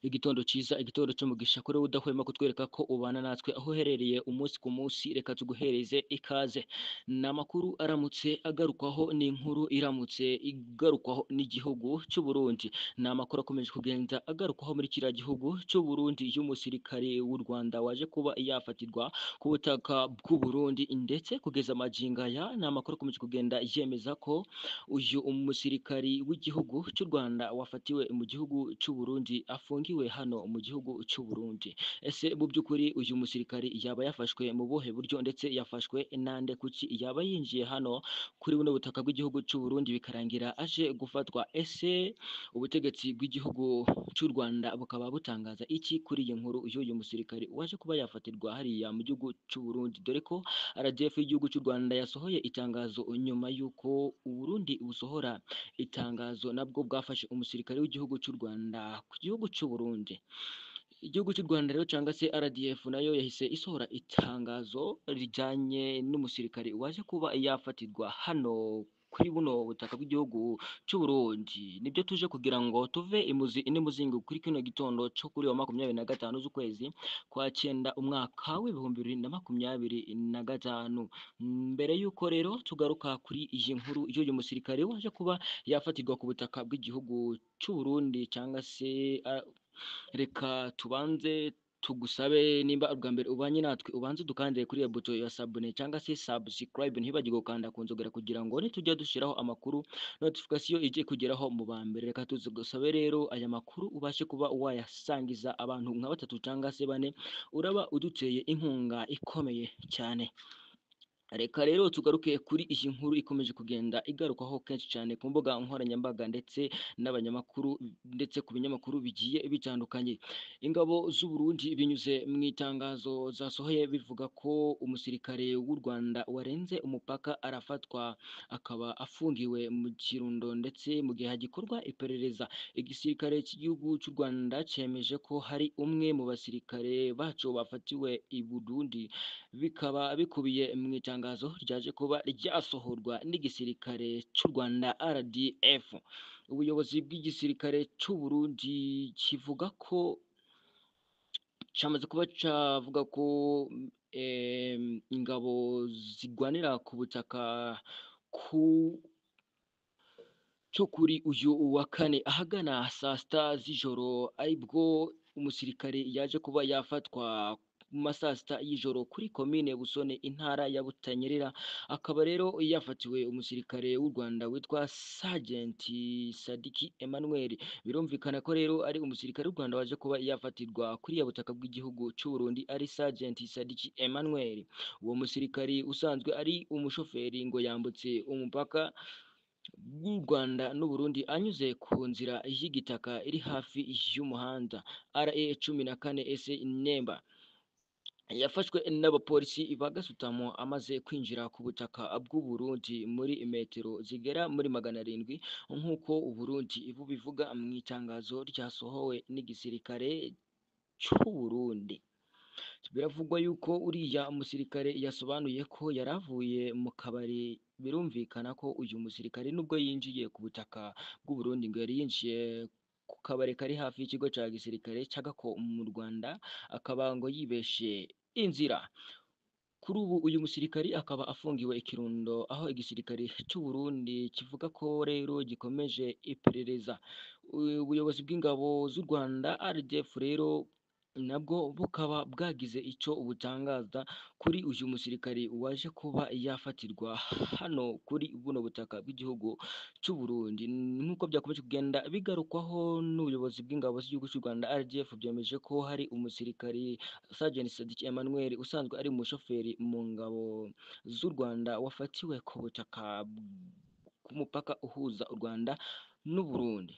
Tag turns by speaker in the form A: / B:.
A: Igitondo ciza, igitondo c'umugisha kuri wewe udahwema kutwereka ko ubana natwe aho uherereye umunsi ku munsi, reka tuguhereze ikaze. Ni amakuru aramutse agarukwaho n'inkuru iramutse igarukwaho n'igihugu c'u Burundi. Ni amakuru akomeje kugenda agarukwaho muri kiriya gihugu c'u Burundi y'umusirikare w'u Rwanda waje kuba yafatirwa ku butaka bw'u Burundi, ndetse kugeza magingo aya ni amakuru akomeje kugenda yemeza ko uyu umusirikari w'igihugu cy'u Rwanda wafatiwe mu gihugu cy'u Burundi afungiwe hano mu gihugu cy'u Burundi. Ese mu by'ukuri uyu musirikari yaba yafashwe mu buhe buryo, ndetse yafashwe nande, kuki yaba yinjiye hano kuri buno butaka bw'igihugu cy'u Burundi bikarangira aje gufatwa? Ese ubutegetsi bw'igihugu cy'u Rwanda bukaba butangaza iki kuri iyi nkuru y'uyu musirikari waje kuba yafatirwa hariya mu gihugu cy'u Burundi, dore ko RDF y'igihugu cy'u Rwanda yasohoye itangazo nyuma y'uko u Burundi busohora itangazo nabwo bwafashe umusirikare w'igihugu cy'u Rwanda ku gihugu cy'u Burundi. Igihugu cy'u Rwanda rero cyangwa se RDF nayo yahise isohora itangazo rijanye n'umusirikare waje kuba yafatirwa hano kuri buno butaka bw'igihugu cy'u Burundi. Nibyo tuje kugira ngo tuve imuzi inimuzingo kuri kino gitondo cyo kuri wa 25 z'ukwezi kwa cyenda umwaka w'ibihumbi 2025. Mbere y'uko rero tugaruka kuri iyi nkuru y'uyu musirikare waje kuba yafatirwa ku butaka bw'igihugu cy'u Burundi cyangwa se reka tubanze tugusabe nimba ubwa mbere ubanye natwe ubanze dukandire kuri iyo buto ya sabune cyangwa se subscribe, ntibagirwe gukanda ku nzogera kugira ngo nitujya dushiraho amakuru notification ije kugeraho mu ba mbere. Reka tugusabe rero aya makuru ubashe kuba wayasangiza abantu nka 3 cyangwa se 4, uraba uduteye inkunga ikomeye cyane. Reka rero tugaruke kuri iyi nkuru ikomeje kugenda igarukaho kenshi cyane ku mbuga nkoranyambaga ndetse n'abanyamakuru, ndetse ku binyamakuru bigiye bitandukanye. Ingabo z'u Burundi binyuze mu itangazo zasohoye bivuga ko umusirikare w'u Rwanda warenze umupaka arafatwa, akaba afungiwe mu Kirundo, ndetse mu gihe hagikorwa iperereza. Igisirikare cy'igihugu cy'u Rwanda cyemeje ko hari umwe mu basirikare bacu bafatiwe i Burundi, bikaba bikubiye mu itangazo ryaje kuba ryasohorwa n'igisirikare cy'u Rwanda RDF. Ubuyobozi bw'igisirikare cy'u Burundi kivuga ko cyamaze kuba cavuga ko ingabo zigwanira ku butaka cyo kuri uyu wa kane ahagana saa sita z'ijoro aribwo umusirikare yaje kuba yafatwa mu masaa sita y'ijoro kuri komine Busone, intara ya Butanyerera. Akaba rero yafatiwe umusirikare w'u Rwanda witwa Sergeant Sadiki Emmanuel. Birumvikana ko rero ari umusirikare w'u Rwanda waje kuba yafatirwa kuri ya butaka bw'igihugu cy'u Burundi, ari Sergeant Sadiki Emmanuel. Uwo musirikari usanzwe ari umushoferi ngo yambutse umupaka bw'u Rwanda n'u Burundi anyuze ku nzira y'igitaka iri hafi y'umuhanda RE 14 ese Nemba. Yafashwe n'abapolisi ba gasutamo amaze kwinjira ku butaka bw'u Burundi muri metero zigera muri 700 nk'uko u Burundi bubivuga mu itangazo ryasohowe n'igisirikare cy'u Burundi. Biravugwa yuko uriya musirikare yasobanuye ko yaravuye mu kabari. Birumvikana ko uyu musirikare nubwo yinjiye ku butaka bw'u Burundi ngo yari yinjiye ku kabari kari hafi y'ikigo cya gisirikare cy'Agako mu Rwanda, akaba ngo yibeshe inzira. Kuri ubu uyu musirikari akaba afungiwe i Kirundo, aho igisirikare cy'u Burundi kivuga ko rero gikomeje iperereza. Ubuyobozi bw'ingabo z'u Rwanda RDF rero nabwo bukaba bwagize icyo butangaza kuri uyu musirikari waje kuba yafatirwa hano kuri buno butaka bw'igihugu cy'u Burundi. Nk'uko byakomeje kugenda bigarukwaho n'ubuyobozi bw'ingabo z'igihugu cy'u Rwanda RDF, byemeje ko hari umusirikari Sergeant Sadiki Emmanuel usanzwe ari umushoferi mu ngabo z'u Rwanda wafatiwe ku butaka ku mupaka uhuza u Rwanda n'u Burundi.